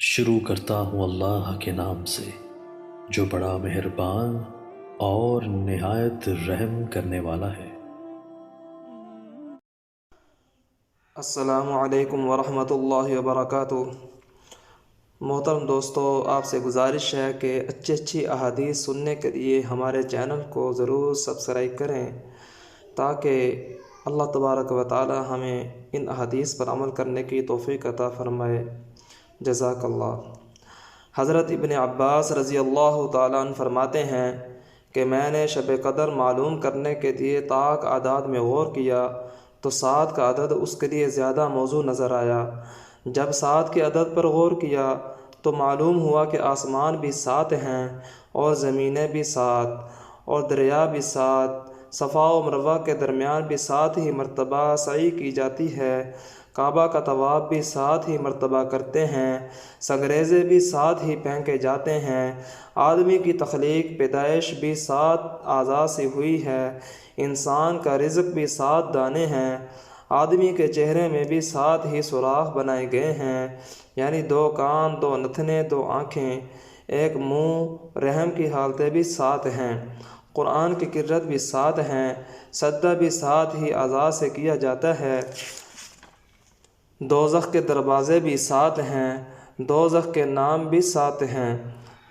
شروع کرتا ہوں اللہ کے نام سے جو بڑا مہربان اور نہایت رحم کرنے والا ہے۔ السلام علیکم ورحمۃ اللہ وبرکاتہ۔ محترم دوستو، آپ سے گزارش ہے کہ اچھی احادیث سننے کے لیے ہمارے چینل کو ضرور سبسکرائب کریں تاکہ اللہ تبارک و تعالی ہمیں ان احادیث پر عمل کرنے کی توفیق عطا فرمائے۔ جزاک اللہ۔ حضرت ابن عباس رضی اللہ تعالیٰ عنہ فرماتے ہیں کہ میں نے شب قدر معلوم کرنے کے لیے طاق اعداد میں غور کیا تو 7 کا عدد اس کے لیے زیادہ موزوں نظر آیا۔ جب 7 کے عدد پر غور کیا تو معلوم ہوا کہ آسمان بھی 7 ہیں اور زمینیں بھی 7 اور دریا بھی 7، صفا و مروہ کے درمیان بھی 7 ہی مرتبہ سعی کی جاتی ہے، کعبہ کا طواف بھی 7 ہی مرتبہ کرتے ہیں، سنگریزے بھی 7 ہی پھینکے جاتے ہیں، آدمی کی تخلیق پیدائش بھی 7 اعضاء سے ہوئی ہے، انسان کا رزق بھی 7 دانے ہیں، آدمی کے چہرے میں بھی 7 ہی سوراخ بنائے گئے ہیں، یعنی 2 کان، 2 نتھنے، 2 آنکھیں، 1 منہ، رحم کی حالتیں بھی 7 ہیں، قرآن کی قرت بھی 7 ہیں، سجدہ بھی 7 ہی اعضاء سے کیا جاتا ہے، دوزخ کے دروازے بھی 7 ہیں، دوزخ کے نام بھی 7 ہیں،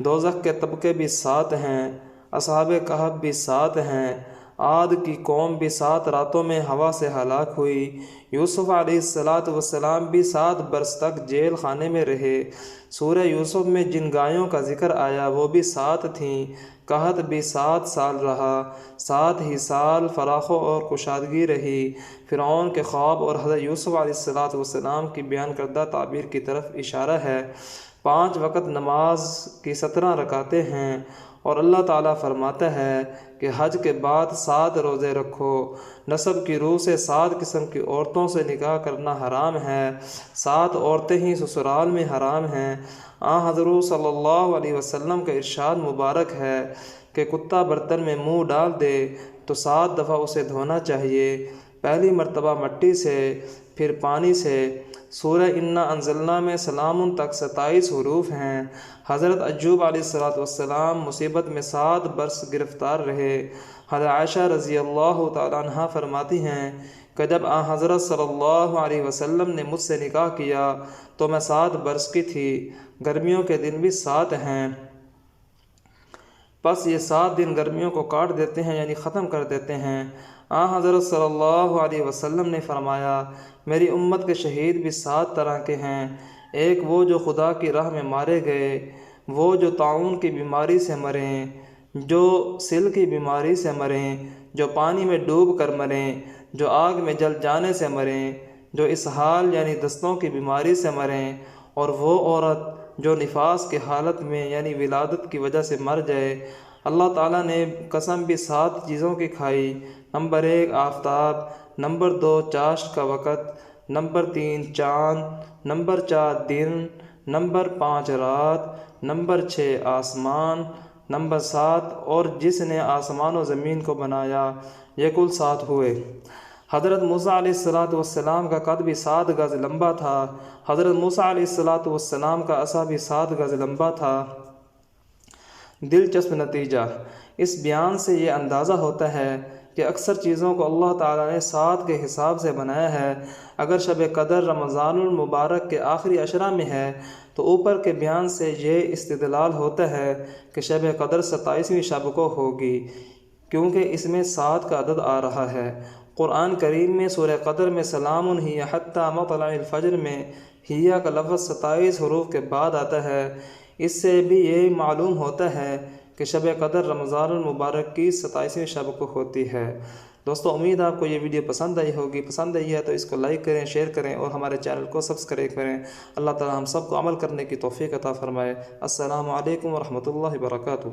دوزخ کے طبقے بھی 7 ہیں، اصحاب کہف بھی 7 ہیں، عاد کی قوم بھی 7 راتوں میں ہوا سے ہلاک ہوئی، یوسف علیہ السلام بھی 7 برس تک جیل خانے میں رہے، سورہ یوسف میں جن گایوں کا ذکر آیا وہ بھی 7 تھیں، قحط بھی 7 سال رہا، 7 ہی سال فراخ اور کشادگی رہی، فرعون کے خواب اور حضرت یوسف علیہ السلام کی بیان کردہ تعبیر کی طرف اشارہ ہے۔ 5 وقت نماز کی 17 رکعتیں ہیں اور اللہ تعالیٰ فرماتا ہے کہ حج کے بعد 7 روزے رکھو، نسب کی روح سے 7 قسم کی عورتوں سے نکاح کرنا حرام ہے، 7 عورتیں ہی سسرال میں حرام ہیں، حضور صلی اللہ علیہ وسلم کا ارشاد مبارک ہے کہ کتا برتن میں منہ ڈال دے تو 7 دفعہ اسے دھونا چاہیے، پہلی مرتبہ مٹی سے پھر پانی سے۔ سورہ انا انزلنا میں سلام تک 27 حروف ہیں۔ حضرت ایوب علیہ السلام مصیبت میں 7 برس گرفتار رہے۔ حضرت عائشہ رضی اللہ تعالیٰ عنہ فرماتی ہیں کہ جب حضرت صلی اللہ علیہ وسلم نے مجھ سے نکاح کیا تو میں 7 برس کی تھی، گرمیوں کے دن بھی 7 ہیں، پس یہ 7 دن گرمیوں کو کاٹ دیتے ہیں یعنی ختم کر دیتے ہیں۔ حضرت صلی اللہ علیہ وسلم نے فرمایا میری امت کے شہید بھی 7 طرح کے ہیں، ایک وہ جو خدا کی راہ میں مارے گئے، وہ جو طاعون کی بیماری سے مریں، جو سل کی بیماری سے مریں، جو پانی میں ڈوب کر مریں، جو آگ میں جل جانے سے مریں، جو اسہال یعنی دستوں کی بیماری سے مریں، اور وہ عورت جو نفاس کی حالت میں یعنی ولادت کی وجہ سے مر جائے۔ اللہ تعالیٰ نے قسم بھی 7 چیزوں کی کھائی، نمبر 1 آفتاب، نمبر 2 چاشت کا وقت، نمبر 3 چاند، نمبر 4 دن، نمبر 5 رات، نمبر 6 آسمان، نمبر 7 اور جس نے آسمان و زمین کو بنایا، یہ کل 7 ہوئے۔ حضرت موسیٰ علیہ السلام کا قد بھی 7 گز لمبا تھا، حضرت موسیٰ علیہ السلام کا عصا بھی 7 گز لمبا تھا۔ دلچسپ نتیجہ اس بیان سے یہ اندازہ ہوتا ہے کہ اکثر چیزوں کو اللہ تعالیٰ نے 7 کے حساب سے بنایا ہے۔ اگر شب قدر رمضان المبارک کے آخری عشرہ میں ہے تو اوپر کے بیان سے یہ استدلال ہوتا ہے کہ شب قدر 27ویں شب کو ہوگی، کیونکہ اس میں 7 کا عدد آ رہا ہے۔ قرآن کریم میں سورہ قدر میں سلام ہی حتی مطلع الفجر میں ہیہ کا لفظ 27 حروف کے بعد آتا ہے۔ اس سے بھی یہ معلوم ہوتا ہے کہ شب قدر رمضان المبارک کی 27ویں شب کو ہوتی ہے۔ دوستو، امید آپ کو یہ ویڈیو پسند آئی ہوگی، پسند آئی ہے تو اس کو لائک کریں، شیئر کریں اور ہمارے چینل کو سبسکرائب کریں۔ اللہ تعالی ہم سب کو عمل کرنے کی توفیق عطا فرمائے۔ السلام علیکم ورحمۃ اللہ وبرکاتہ۔